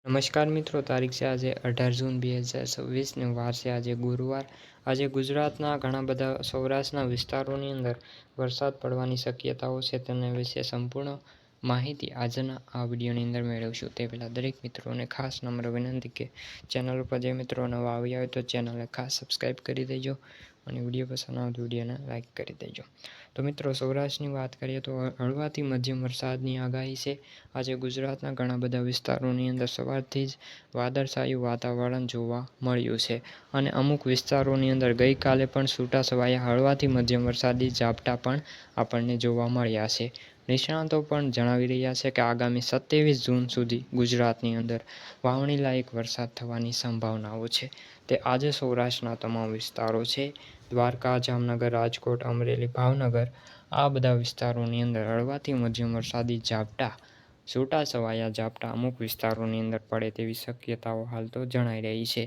નમસ્કાર મિત્રો, તારીખ છે આજે 18 જૂન 2026 ને વાર છે આજે ગુરુવાર. આજે ગુજરાતના ઘણા બધા સૌરાષ્ટ્રના વિસ્તારોની અંદર વરસાદ પડવાની શક્યતાઓ છે. તેના વિશે સંપૂર્ણ માહિતી આજના આ વિડીયોની અંદર મેળવશું. તે પહેલાં દરેક મિત્રોને ખાસ નમ્ર વિનંતી કે ચેનલ ઉપર જે મિત્રો નવા આવ્યા હોય તો ચેનલને ખાસ સબસ્ક્રાઈબ કરી દેજો અને વિડીયો પસંદ આવે તો વિડીયોને લાઇક કરી દેજો. તો મિત્રો, સૌરાષ્ટ્રની વાત કરીએ તો હળવાથી મધ્યમ વરસાદની આગાહી છે. આજે ગુજરાતના ઘણા બધા વિસ્તારોની અંદર સવારથી જ વાદળછાયું વાતાવરણ જોવા મળ્યું છે અને અમુક વિસ્તારોની અંદર ગઈકાલે પણ છૂટાછવાયા હળવાથી મધ્યમ વરસાદી ઝાપટા પણ આપણને જોવા મળ્યા છે. નિષ્ણાતો પણ જણાવી રહ્યા છે કે આગામી 27 જૂન સુધી ગુજરાતની અંદર વાવણી લાયક વરસાદ થવાની સંભાવનાઓ છે. તે આજે સૌરાષ્ટ્રના તમામ વિસ્તારો છે. દ્વારકા, જામનગર, રાજકોટ, અમરેલી, ભાવનગર આ બધા વિસ્તારોની અંદર હળવાથી મધ્યમ વરસાદી ઝાપટા છૂટાછવાયા ઝાપટા અમુક વિસ્તારોની અંદર પડે તેવી શક્યતાઓ હાલ તો જણાઈ રહી છે.